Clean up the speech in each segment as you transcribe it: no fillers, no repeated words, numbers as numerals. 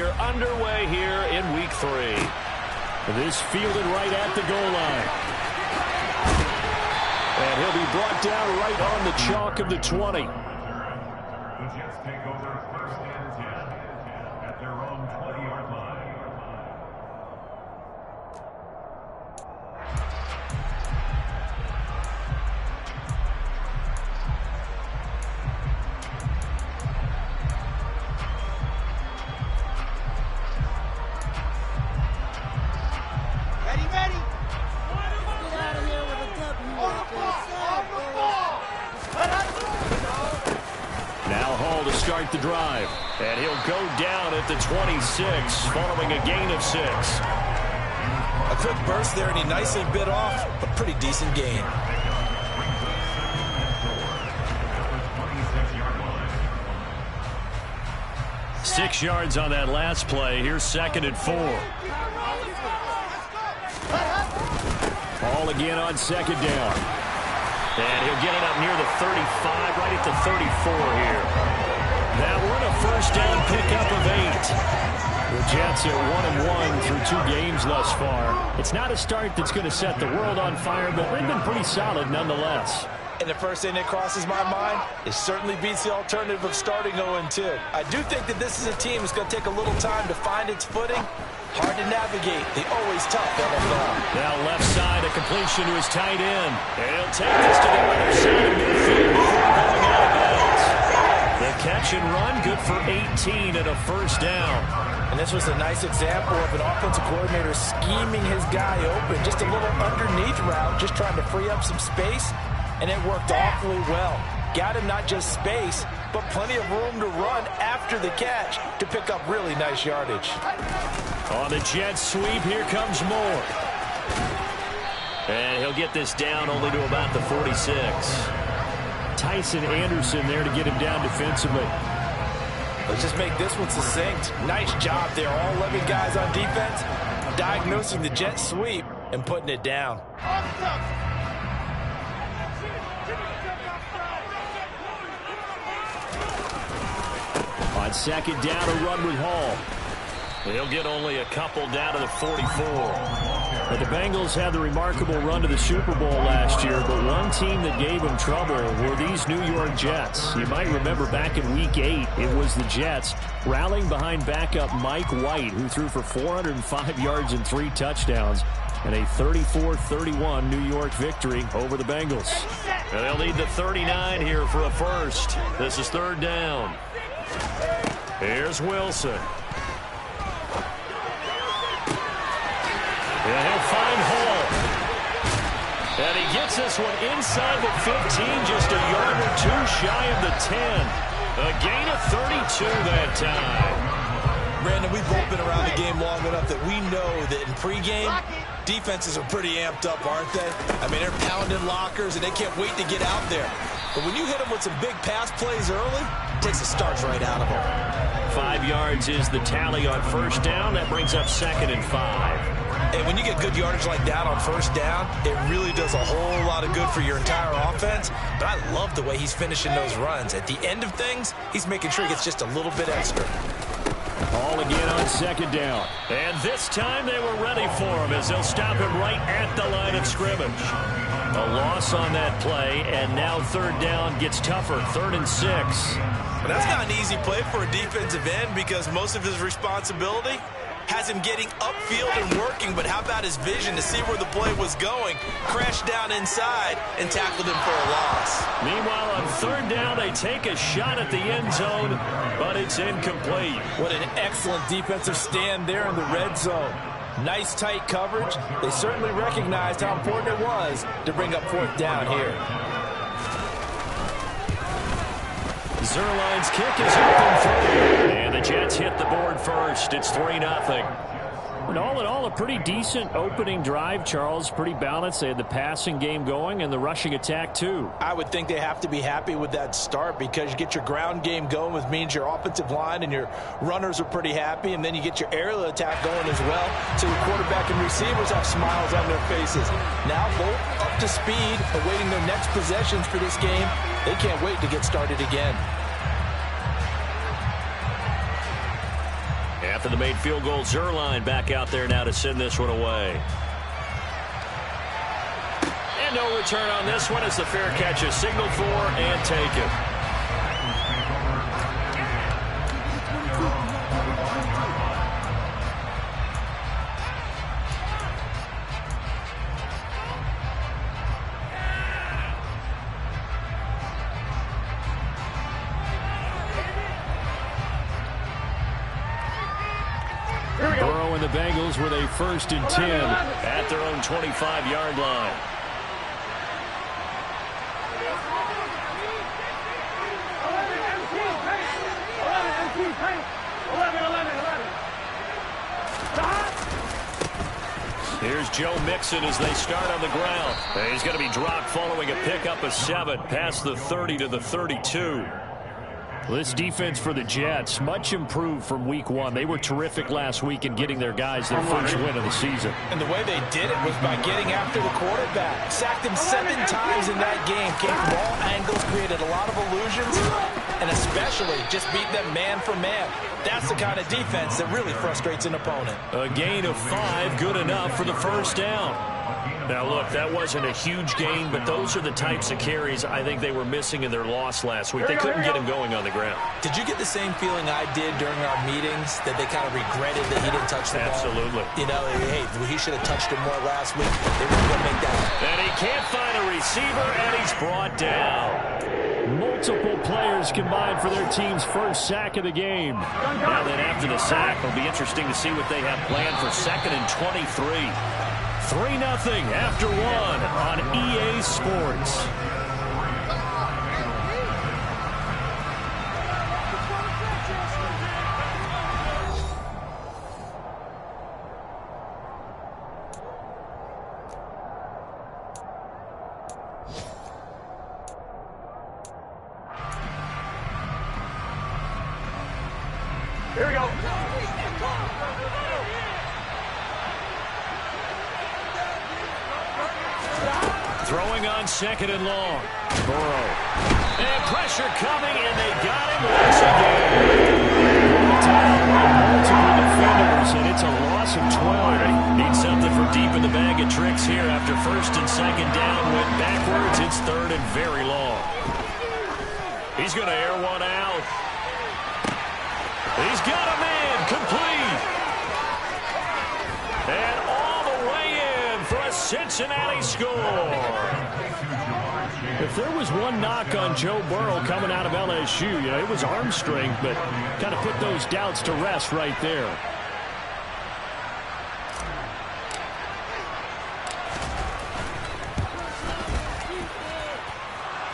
we're underway here in Week 3. This fielded right at the goal line. And he'll be brought down right on the chalk of the 20. The Jets take over first and 10 at their own 20-yard line. Start the drive, and he'll go down at the 26 following a gain of 6. A quick burst there, and he nicely bit off a pretty decent gain. Six yards on that last play. Here's 2nd and 4. Ball again on 2nd down. And he'll get it up near the 35, right at the 34 here. That one a first down pickup of 8. The Jets are 1-1 through 2 games thus far. It's not a start that's going to set the world on fire, but they've been pretty solid nonetheless. And the first thing that crosses my mind, it certainly beats the alternative of starting 0-2. I do think that this is a team that's going to take a little time to find its footing. Hard to navigate the always tough NFL. Now left side, a completion to his tight end. And he'll take this to the other side of midfield before going out of bounds. The catch and run, good for 18 and a first down. And this was a nice example of an offensive coordinator scheming his guy open. Just a little underneath route, just trying to free up some space. And it worked awfully well. Got him not just space, but plenty of room to run after the catch to pick up really nice yardage. On the jet sweep, here comes Moore. And he'll get this down only to about the 46. Tyson Anderson there to get him down defensively. Let's just make this one succinct. Nice job there. All 11 guys on defense diagnosing the jet sweep and putting it down. On 2nd down, a run with Hall. He'll get only a couple down to the 44. But the Bengals had the remarkable run to the Super Bowl last year, but one team that gave them trouble were these New York Jets. You might remember back in Week 8, it was the Jets rallying behind backup Mike White, who threw for 405 yards and 3 touchdowns, and a 34-31 New York victory over the Bengals. They'll need the 39 here for a first. This is 3rd down. Here's Wilson. And he'll find Hall. And he gets this one inside the 15, just a yard or 2 shy of the 10. A gain of 32 that time. Brandon, we've both been around the game long enough that we know that in pregame, defenses are pretty amped up, aren't they? I mean, they're pounding lockers, and they can't wait to get out there. But when you hit them with some big pass plays early, it takes the starch right out of them. 5 yards is the tally on first down. That brings up 2nd and 5. And when you get good yardage like that on first down, it really does a whole lot of good for your entire offense. But I love the way he's finishing those runs. At the end of things, he's making sure he gets just a little bit extra. Ball again on 2nd down. And this time they were ready for him as they'll stop him right at the line of scrimmage. A loss on that play, and now 3rd down gets tougher, 3rd and 6. But that's not an easy play for a defensive end because most of his responsibility has him getting upfield and working, but how about his vision to see where the play was going, crashed down inside, and tackled him for a loss. Meanwhile, on 3rd down, they take a shot at the end zone, but it's incomplete. What an excellent defensive stand there in the red zone. Nice tight coverage. They certainly recognized how important it was to bring up 4th down here. Zerline's kick is open through. And the Jets hit the board first. It's 3-0. And all in all, a pretty decent opening drive, Charles. Pretty balanced. They had the passing game going and the rushing attack, too. I would think they have to be happy with that start because you get your ground game going, which means your offensive line and your runners are pretty happy, and then you get your aerial attack going as well. So your quarterback and receivers have smiles on their faces. Now both up to speed, awaiting their next possessions for this game. They can't wait to get started again. after the made field goal. Zerline back out there now to send this one away. And no return on this one as the fair catch is signaled for and taken. Burrow and the Bengals with a 1st and 10 at their own 25-yard line. Here's Joe Mixon as they start on the ground. He's going to be dropped following a pickup of 7 past the 30 to the 32. This defense for the Jets, much improved from week 1. They were terrific last week in getting their guys their first win of the season. And the way they did it was by getting after the quarterback. Sacked him 7 times in that game. Came from all angles, created a lot of illusions, and especially just beat them man for man. That's the kind of defense that really frustrates an opponent. A gain of 5, good enough for the first down. Now, look, that wasn't a huge gain, but those are the types of carries I think they were missing in their loss last week. They couldn't get him going on the ground. Did you get the same feeling I did during our meetings, that they kind of regretted that he didn't touch the ball? Absolutely. You know, hey, he should have touched it more last week. They weren't going to make that. And he can't find a receiver, and he's brought down. Multiple players combined for their team's first sack of the game. Now then, after the sack, it'll be interesting to see what they have planned for 2nd and 23. 3-0 after 1 on EA Sports. Here we go. Throwing on 2nd and long. Burrow. And pressure coming, and they got him once again. Multiple defenders, and it's a loss of 12. Need something from deep in the bag of tricks here after 1st and 2nd down. Went backwards. It's 3rd and very long. He's going to air one out. He's got a man complete. And all the way in for a Cincinnati score. If there was one knock on Joe Burrow coming out of LSU, you know, it was arm strength, but kind of put those doubts to rest right there.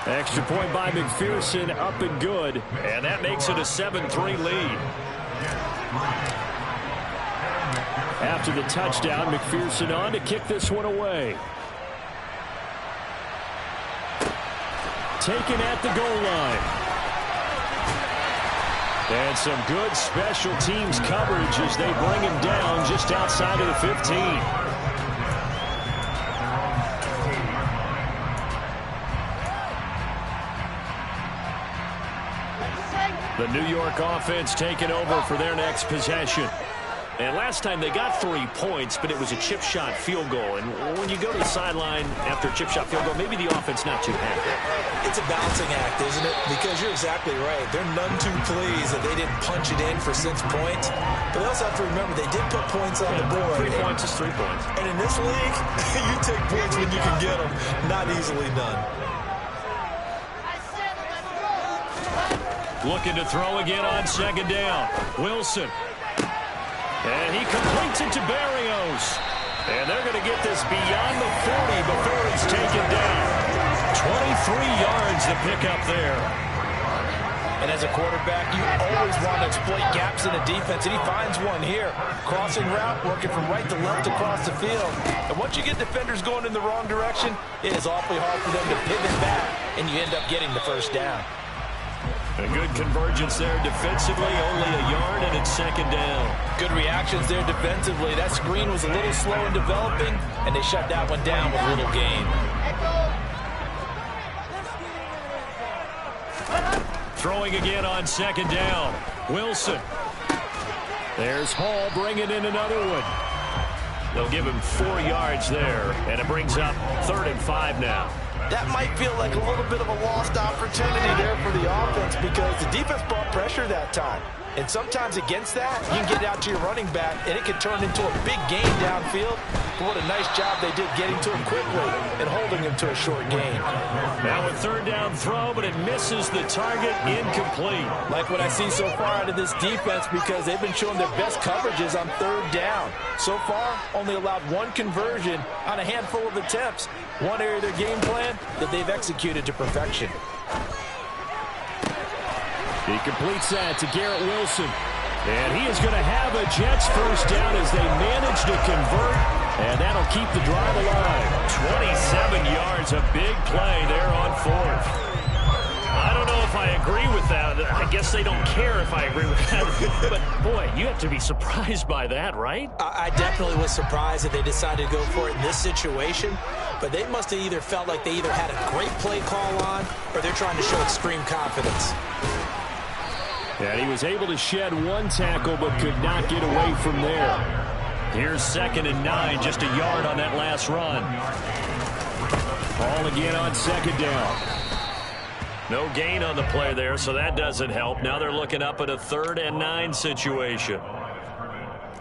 Extra point by McPherson, up and good. And that makes it a 7-3 lead. After the touchdown, McPherson on to kick this one away. Taken at the goal line. And some good special teams coverage as they bring him down just outside of the 15. The New York offense taking over for their next possession. And last time they got 3 points, but it was a chip shot field goal. And when you go to the sideline after a chip shot field goal, maybe the offense not too happy. It's a balancing act, isn't it? Because you're exactly right. They're none too pleased that they didn't punch it in for 6 points. But they also have to remember they did put points on the board. 3 points is 3 points. And in this league, you take points when you can get them. Not easily done. Looking to throw again on 2nd down. Wilson. And he completes it to Berrios. And they're going to get this beyond the 40 before it's taken down. 23 yards to pick up there. And as a quarterback, you always want to exploit gaps in the defense, and he finds one here. Crossing route, working from right to left across the field. And once you get defenders going in the wrong direction, it is awfully hard for them to pivot back, and you end up getting the first down. A good convergence there defensively, only a yard, and it's 2nd down. Good reactions there defensively. That screen was a little slow in developing, and they shut that one down with little gain. Throwing again on 2nd down. Wilson. There's Hall bringing in another one. They'll give him 4 yards there, and it brings up 3rd and 5 now. That might feel like a little bit of a lost opportunity there for the offense because the defense brought pressure that time. And sometimes against that, you can get out to your running back, and it can turn into a big gain downfield. But what a nice job they did getting to him quickly and holding him to a short gain. Now a 3rd down throw, but it misses the target, incomplete. Like what I see so far out of this defense because they've been showing their best coverages on 3rd down. So far, only allowed 1 conversion on a handful of attempts. One area of their game plan that they've executed to perfection. He completes that to Garrett Wilson. And he is going to have a Jets first down as they manage to convert. And that'll keep the drive alive. 27 yards, a big play there on 4th. I don't know if I agree with that. I guess they don't care if I agree with that. But, boy, you have to be surprised by that, right? I definitely was surprised that they decided to go for it in this situation. But they must have either felt like they either had a great play call on or they're trying to show extreme confidence. And he was able to shed 1 tackle but could not get away from there. Here's 2nd and 9, just a yard on that last run. Ball again on 2nd down. No gain on the play there, so that doesn't help. Now they're looking up at a 3rd and 9 situation.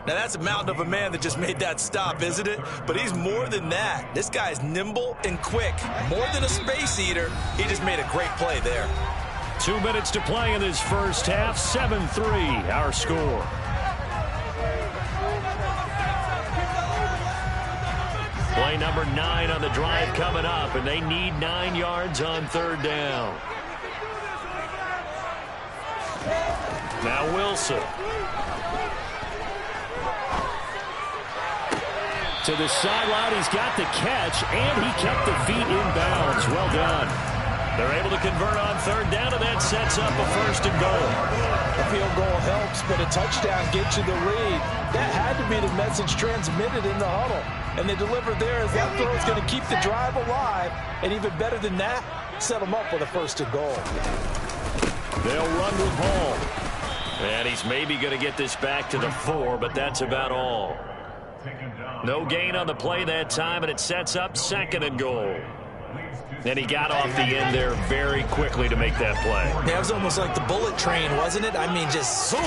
Now, that's a mountain of a man that just made that stop, isn't it? But he's more than that. This guy's nimble and quick. More than a space eater, he just made a great play there. 2 minutes to play in this first half. 7-3, our score. Play number 9 on the drive coming up, and they need 9 yards on 3rd down. Now Wilson. To the sideline, he's got the catch, and he kept the feet in bounds. Well done. They're able to convert on 3rd down, and that sets up a 1st and goal. A field goal helps, but a touchdown gets you the lead. That had to be the message transmitted in the huddle. And they delivered there as that throw is going to keep the drive alive. And even better than that, set them up with a 1st and goal. They'll run with Hall. And he's maybe going to get this back to the 4, but that's about all. No gain on the play that time, and it sets up 2nd and goal. And he got off the end there very quickly to make that play. Yeah, it was almost like the bullet train, wasn't it? I mean, just zoom,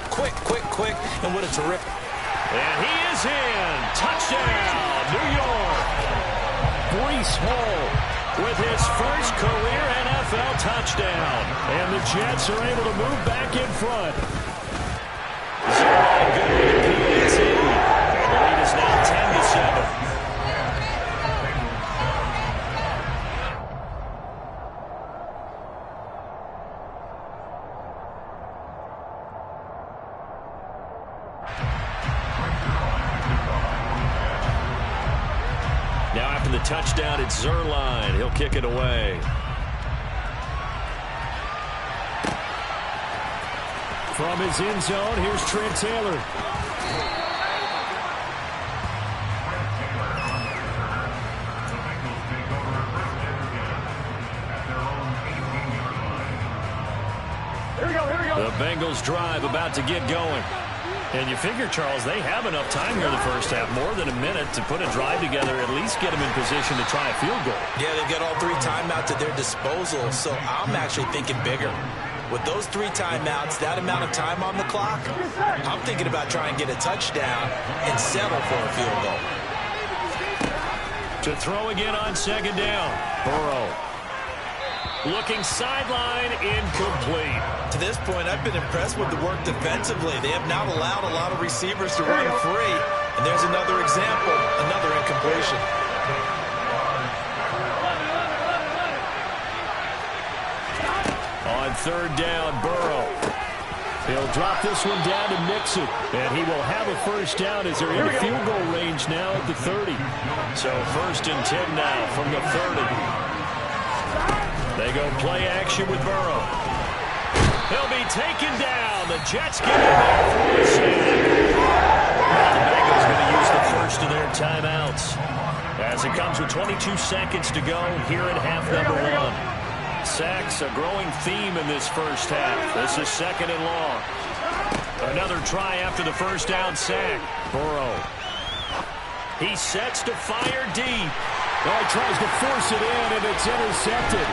quick, and what a terrific. And he is in. Touchdown, New York. Breece Hall with his first career NFL touchdown. And the Jets are able to move back in front. Zero good with the PAT. And the lead is now 10-7. Now after the touchdown, it's Zerline. He'll kick it away. From his end zone, here's Trent Taylor. Here we go. The Bengals drive about to get going. And you figure, Charles, they have enough time here in the first half, more than a minute, to put a drive together, at least get them in position to try a field goal. Yeah, they've got all 3 timeouts at their disposal, so I'm actually thinking bigger. With those 3 timeouts, that amount of time on the clock, I'm thinking about trying to get a touchdown and settle for a field goal. To throw again on 2nd down. Burrow. Looking sideline, incomplete. To this point, I've been impressed with the work defensively. They have not allowed a lot of receivers to run free. And there's another example, another incompletion. On 3rd down, Burrow. He'll drop this one down to Mixon. And he will have a first down as they're in field goal range now at the 30. So 1st and 10 now from the 30. They go play action with Burrow. He'll be taken down. The Jets get in there for a sack. The Bengals going to use the first of their timeouts as it comes with 22 seconds to go here in half number 1. Sacks, a growing theme in this first half. This is 2nd and long. Another try after the first down sack. Burrow. He sets to fire deep. Oh, he tries to force it in, and it's intercepted.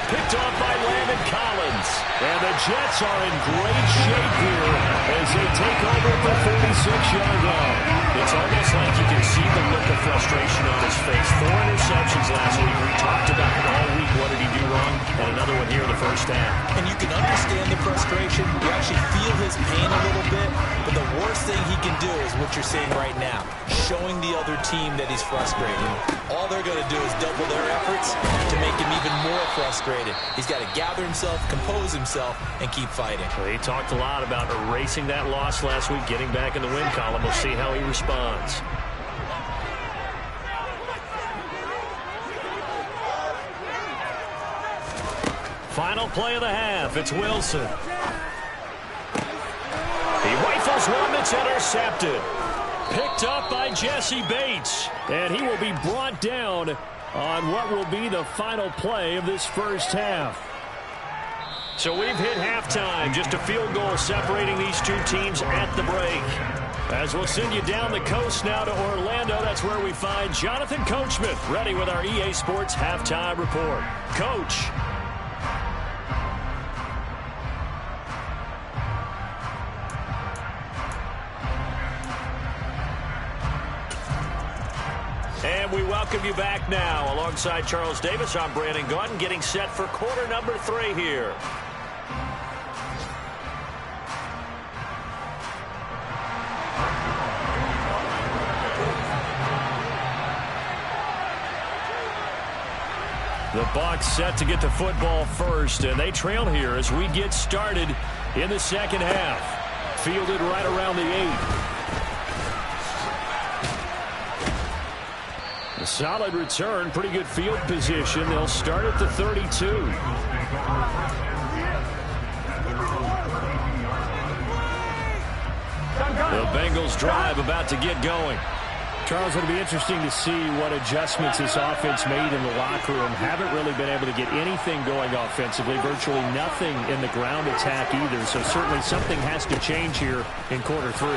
Picked off by Landon Collins. And the Jets are in great shape here as they take over at the 46-yard line. It's almost like you can see the look of frustration on his face. 4 interceptions last week. We talked about it all week. What did he do wrong? And another one here in the first half. And you can understand the frustration. You actually feel his pain a little bit. But the worst thing he can do is what you're seeing right now, showing the other team that he's frustrated. All they're going to do is double their efforts to make him even more frustrated. He's got to gather himself, compose himself, and keep fighting. Well, he talked a lot about erasing that loss last week, getting back in the win column. We'll see how he responds. Final play of the half. It's Wilson. He rifles one that's intercepted. Picked up by Jesse Bates. And he will be brought down on what will be the final play of this first half. So we've hit halftime. Just a field goal separating these two teams at the break. As we'll send you down the coast now to Orlando, that's where we find Jonathan Coachman ready with our EA Sports Halftime Report. Coach. And we welcome you back now. Alongside Charles Davis, I'm Brandon Gaudin, getting set for quarter number 3 here. The Bucs set to get the football first, and they trail here as we get started in the second half. Fielded right around the 8. A solid return, pretty good field position. They'll start at the 32. The Bengals drive about to get going. Charles, it'll be interesting to see what adjustments this offense made in the locker room. Haven't really been able to get anything going offensively. Virtually nothing in the ground attack either. So certainly something has to change here in quarter 3.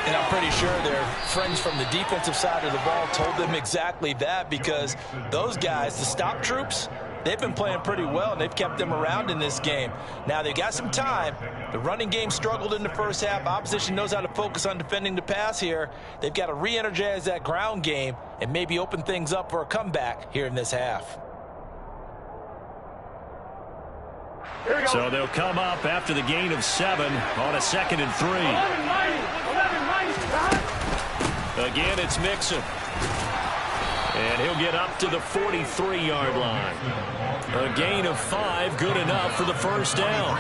And I'm pretty sure their friends from the defensive side of the ball told them exactly that, because those guys, the stop troops, they've been playing pretty well, and they've kept them around in this game. Now, they've got some time. The running game struggled in the first half. Opposition knows how to focus on defending the pass here. They've got to re-energize that ground game and maybe open things up for a comeback here in this half. So they'll come up after the gain of 7 on a 2nd and 3. Again, it's Mixon. And he'll get up to the 43-yard line. A gain of 5, good enough for the first down.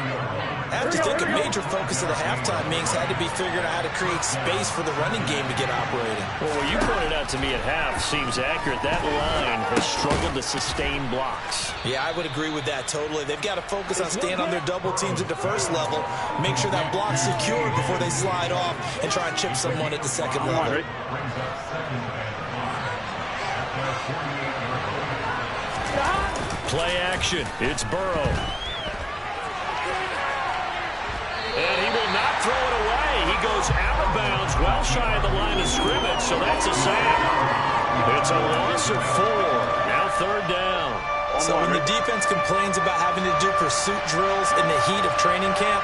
I have to think a major focus of the halftime meetings had to be figuring out how to create space for the running game to get operating. Well, what you pointed out to me at half seems accurate. That line has struggled to sustain blocks. Yeah, I would agree with that totally. They've got to focus on staying on their double teams at the first level, make sure that block's secured before they slide off and try and chip someone at the second level. Play action. It's Burrow. And he will not throw it away. He goes out of bounds, well shy of the line of scrimmage, so that's a sack. It's a loss of 4. Now 3rd down. So when the defense complains about having to do pursuit drills in the heat of training camp,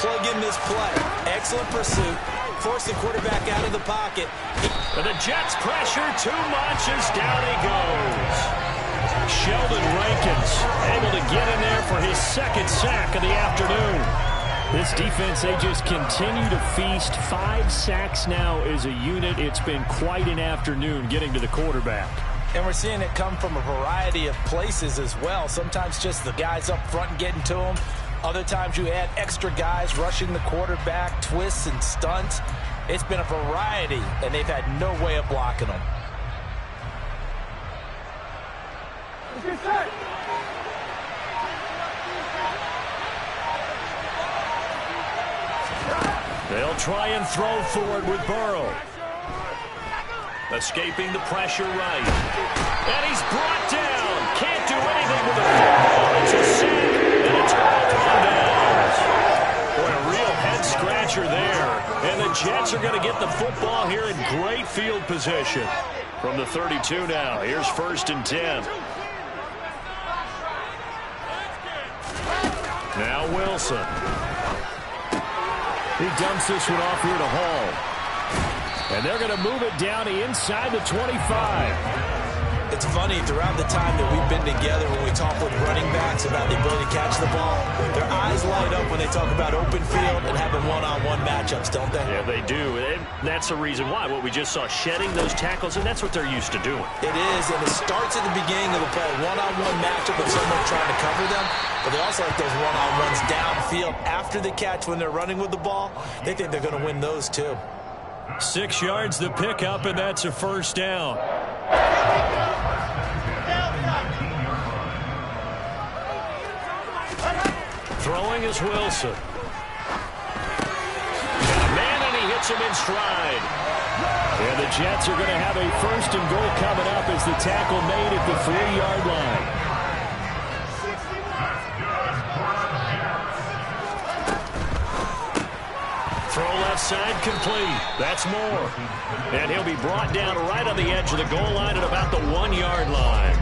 plug in this play. Excellent pursuit. Force the quarterback out of the pocket. And the Jets pressure too much as down he goes. Sheldon Rankins able to get in there for his 2nd sack of the afternoon. This defense, they just continue to feast. 5 sacks now as a unit. It's been quite an afternoon getting to the quarterback. And we're seeing it come from a variety of places as well. Sometimes just the guys up front and getting to them. Other times you add extra guys rushing the quarterback, twists and stunts. It's been a variety, and they've had no way of blocking them. They'll try and throw forward with Burrow. Escaping the pressure right. And he's brought down. Can't do anything with the football. It's a sack, and it's all thrown down. Boy, a real head-scratcher pressure there. And the Jets are going to get the football here in great field position. From the 32 now, here's 1st and 10. Now Wilson. He dumps this one off here to Hall. And they're going to move it down inside the 25. It's funny, throughout the time that we've been together, when we talk with running backs about the ability to catch the ball, their eyes light up when they talk about open field and having one-on-one matchups, don't they? Yeah, they do. And that's the reason why. What we just saw, shedding those tackles, and that's what they're used to doing. It is, and it starts at the beginning of the play. One-on-one matchup with someone trying to cover them, but they also like those one-on-ones downfield after the catch when they're running with the ball. They think they're going to win those, too. 6 yards the pickup, and that's a 1st down. Throwing is Wilson. Got a man, and he hits him in stride. And the Jets are going to have a 1st and goal coming up as the tackle made at the 3-yard line. Throw left side complete. That's Moore. And he'll be brought down right on the edge of the goal line at about the 1-yard line.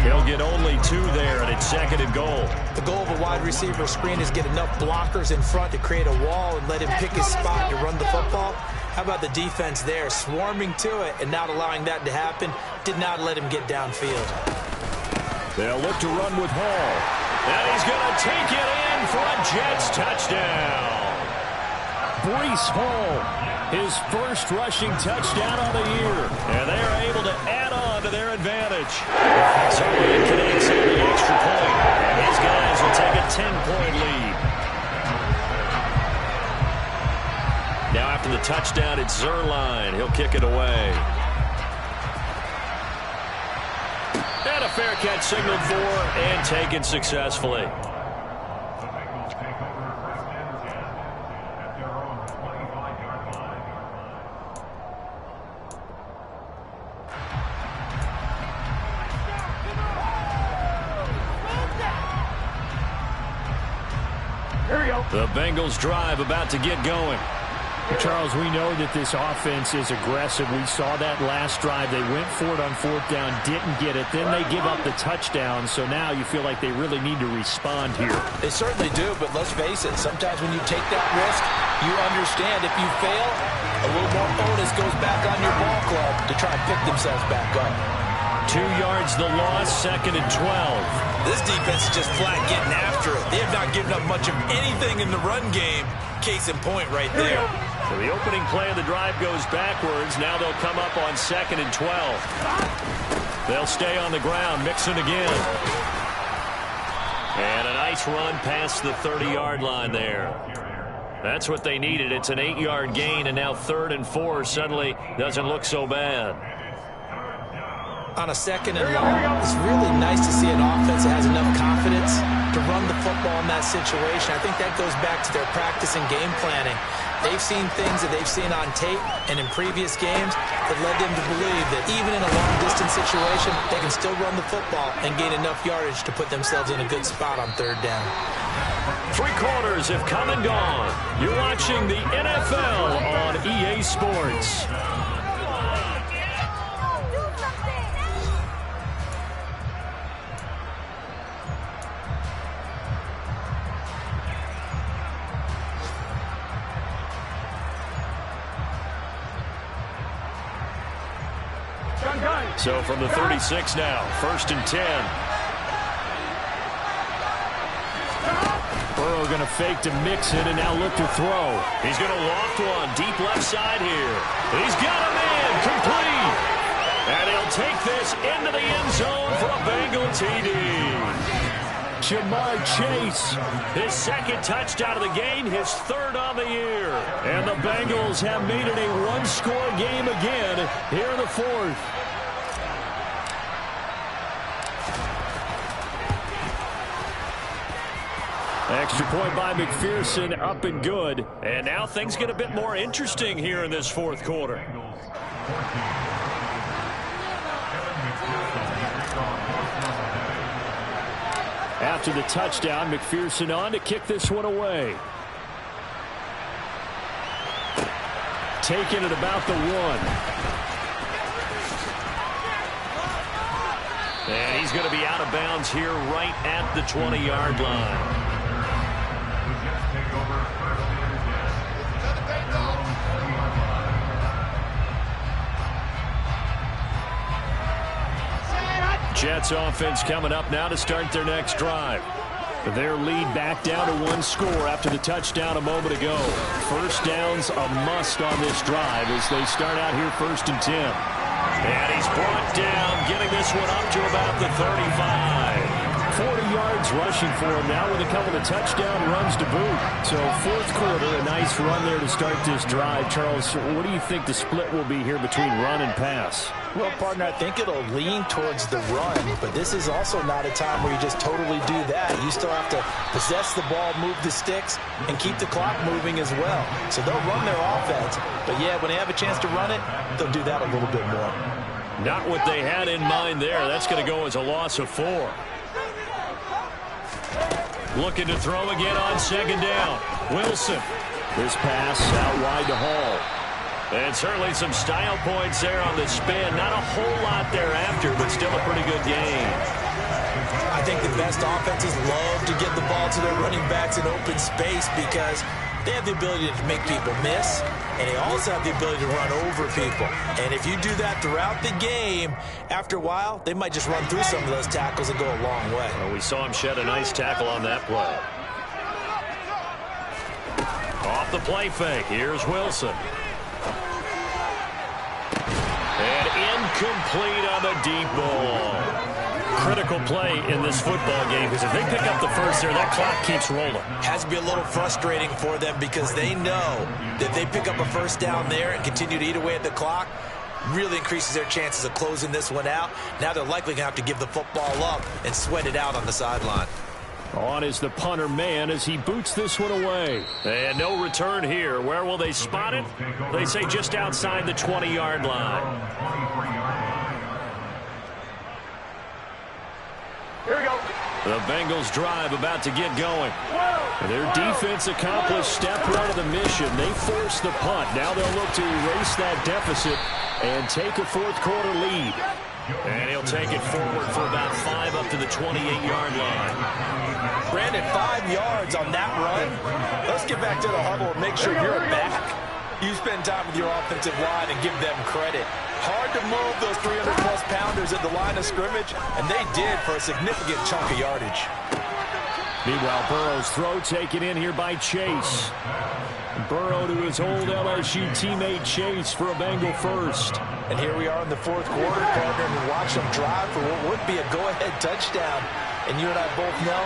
He'll get only 2 there, and it's 2nd and goal. The goal of a wide receiver screen is get enough blockers in front to create a wall and let him pick his spot to run the football. How about the defense there, swarming to it and not allowing that to happen? Did not let him get downfield. They'll look to run with Hall. And he's going to take it in for a Jets touchdown. Breece Hall, his 1st rushing touchdown of the year. And they are able to add on to their advantage. So it connects on the extra point. And these guys will take a 10-point lead. Now after the touchdown, it's Zerline. He'll kick it away. And a fair catch signaled for and taken successfully. The Bengals drive about to get going. Charles, we know that this offense is aggressive. We saw that last drive. They went for it on 4th down, didn't get it. Then they give up the touchdown. So now you feel like they really need to respond here. They certainly do, but let's face it. Sometimes when you take that risk, you understand if you fail, a little more onus goes back on your ball club to try and pick themselves back up. 2 yards the loss, 2nd and 12. This defense is just flat getting after it. They have not given up much of anything in the run game. Case in point right there. So the opening play of the drive goes backwards. Now they'll come up on 2nd and 12. They'll stay on the ground, Mixon again. And a nice run past the 30-yard line there. That's what they needed. It's an 8-yard gain, and now 3rd and 4 suddenly doesn't look so bad. On a 2nd and long, it's really nice to see an offense that has enough confidence to run the football in that situation. I think that goes back to their practice and game planning. They've seen things that they've seen on tape and in previous games that led them to believe that even in a long-distance situation, they can still run the football and gain enough yardage to put themselves in a good spot on 3rd down. 3 quarters have come and gone. You're watching the NFL on EA Sports. So from the 36 now, 1st and 10. Burrow going to fake to Mixon and now look to throw. He's going to loft one deep left side here. He's got a man complete. And he'll take this into the end zone for a Bengal TD. Jamar Chase, his 2nd touchdown of the game, his 3rd on the year. And the Bengals have made it a one-score game again here in the 4th. Extra point by McPherson, up and good. And now things get a bit more interesting here in this 4th quarter. After the touchdown, McPherson on to kick this one away. taken at about the 1. And he's going to be out of bounds here right at the 20-yard line. The Jets take over first and 10 at their own 20-yard line. Jets offense coming up now to start their next drive. Their lead back down to 1 score after the touchdown a moment ago. First down's a must on this drive as they start out here 1st and 10. And he's brought down, getting this one up to about the 35. 40 yards rushing for him now with a couple of touchdown runs to boot. So 4th quarter, a nice run there to start this drive. Charles, what do you think the split will be here between run and pass? Well, partner, I think it'll lean towards the run, but this is also not a time where you just totally do that. You still have to possess the ball, move the sticks, and keep the clock moving as well. So they'll run their offense, but yeah, when they have a chance to run it, they'll do that a little bit more. Not what they had in mind there. That's going to go as a loss of 4. Looking to throw again on 2nd down. Wilson. This pass out wide to Hall. And certainly some style points there on the spin. Not a whole lot thereafter, but still a pretty good game. I think the best offenses love to get the ball to their running backs in open space because they have the ability to make people miss, and they also have the ability to run over people. And if you do that throughout the game, after a while, they might just run through some of those tackles and go a long way. Well, we saw him shed a nice tackle on that play. Off the play fake. Here's Wilson. And incomplete on the deep ball. Critical play in this football game because if they pick up the first there, that clock keeps rolling. Has to be a little frustrating for them because they know that if they pick up a first down there and continue to eat away at the clock, really increases their chances of closing this one out. Now they're likely going to have to give the football up and sweat it out on the sideline. On is the punter man as he boots this one away. And no return here. Where will they spot it? They say just outside the 20-yard line. Here we go. The Bengals drive about to get going. Their defense accomplished step 1 of the mission. They forced the punt. Now they'll look to erase that deficit and take a 4th quarter lead. And he'll take it forward for about 5 up to the 28-yard line. Brandon, 5 yards on that run. Let's get back to the huddle and make sure you're back. You spend time with your offensive line and give them credit. Hard to move those 300-plus pounders at the line of scrimmage, and they did for a significant chunk of yardage. Meanwhile, Burrow's throw taken in here by Chase. Burrow to his old LSU teammate Chase for a Bengal first. And here we are in the 4th quarter, partner, and watch them drive for what would be a go-ahead touchdown. And you and I both know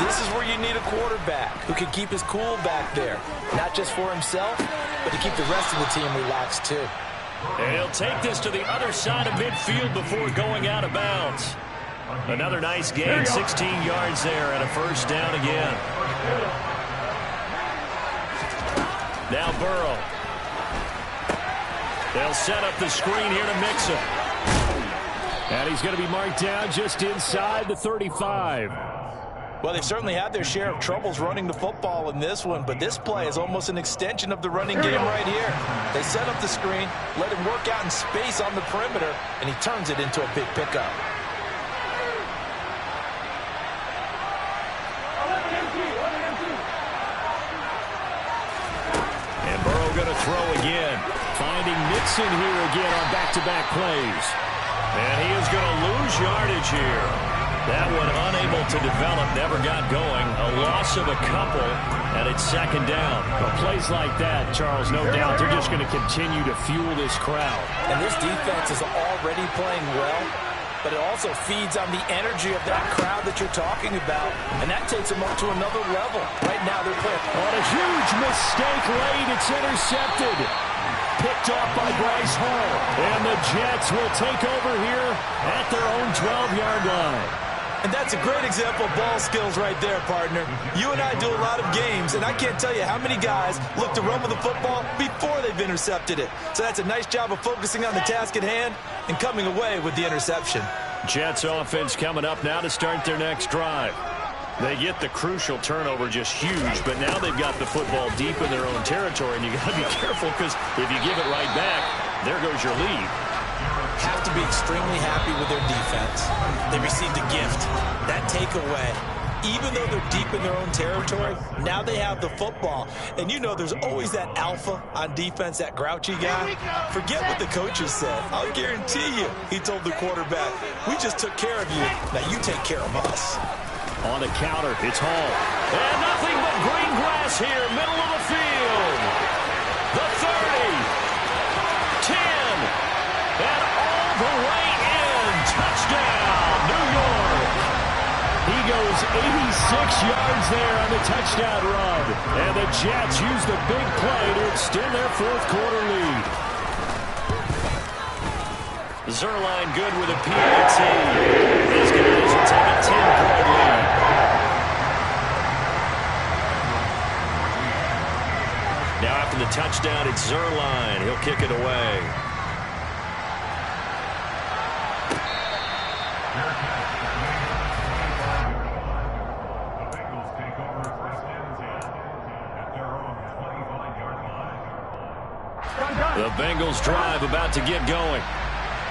this is where you need a quarterback who can keep his cool back there. Not just for himself, but to keep the rest of the team relaxed too. And he'll take this to the other side of midfield before going out of bounds. Another nice gain, 16 yards there and a first down again. Now Burrow. They'll set up the screen here to Mixon. And he's going to be marked down just inside the 35. Well, they've certainly had their share of troubles running the football in this one, but this play is almost an extension of the running game right here. They set up the screen, let him work out in space on the perimeter, and he turns it into a big pickup. And Burrow going to throw again. Finding Mixon here again on back-to-back plays. And he is going to lose yardage here. That one unable to develop, never got going. A loss of a couple, and it's 2nd down. Well, plays like that, Charles, no doubt, they're just going to continue to fuel this crowd. And this defense is already playing well, but it also feeds on the energy of that crowd that you're talking about, and that takes them up to another level. Right now they're playing. On a huge mistake late, it's intercepted. Picked off by Bryce Hall. And the Jets will take over here at their own 12-yard line. And that's a great example of ball skills right there, partner. You and I do a lot of games, and I can't tell you how many guys look to run with the football before they've intercepted it. So that's a nice job of focusing on the task at hand and coming away with the interception. Jets offense coming up now to start their next drive. They get the crucial turnover, just huge, but now they've got the football deep in their own territory, and you got to be careful because if you give it right back, there goes your lead. Have to be extremely happy with their defense. They received a gift. That takeaway, even though they're deep in their own territory, now they have the football. And you know there's always that alpha on defense, that grouchy guy. Forget what the coaches said. I'll guarantee you, he told the quarterback, we just took care of you. Now you take care of us. On the counter, it's Hall. And nothing but green grass here, middle of the field. The 30, 10, and all the way in. Touchdown, New York. He goes 86 yards there on the touchdown run. And the Jets use the big play to extend their fourth quarter lead. Zerline good with a PAT. These guys will take a 10-point lead. Now after the touchdown, it's Zerline. He'll kick it away. The Bengals take over first and 10 at their own 25-yard line. The Bengals drive about to get going.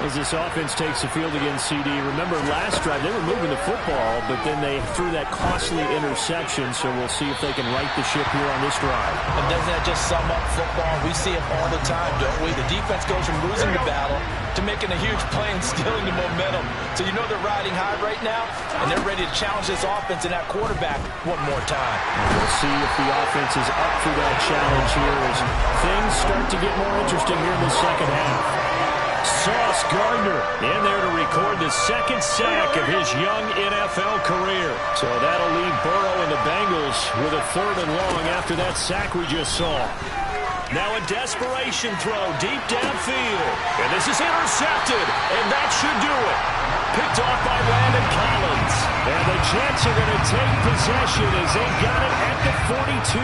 As this offense takes the field against CD, remember last drive they were moving the football, but then they threw that costly interception, so we'll see if they can right the ship here on this drive. And doesn't that just sum up football? We see it all the time, don't we? The defense goes from losing the battle to making a huge play and stealing the momentum. So you know they're riding high right now, and they're ready to challenge this offense and that quarterback one more time. We'll see if the offense is up for that challenge here as things start to get more interesting here in the second half. Sauce Gardner in there to record the second sack of his young NFL career. So that'll leave Burrow and the Bengals with a 3rd and long after that sack we just saw. Now a desperation throw deep downfield. And this is intercepted, and that should do it. Picked off by Landon Collins. And the Jets are going to take possession as they got it at the 42.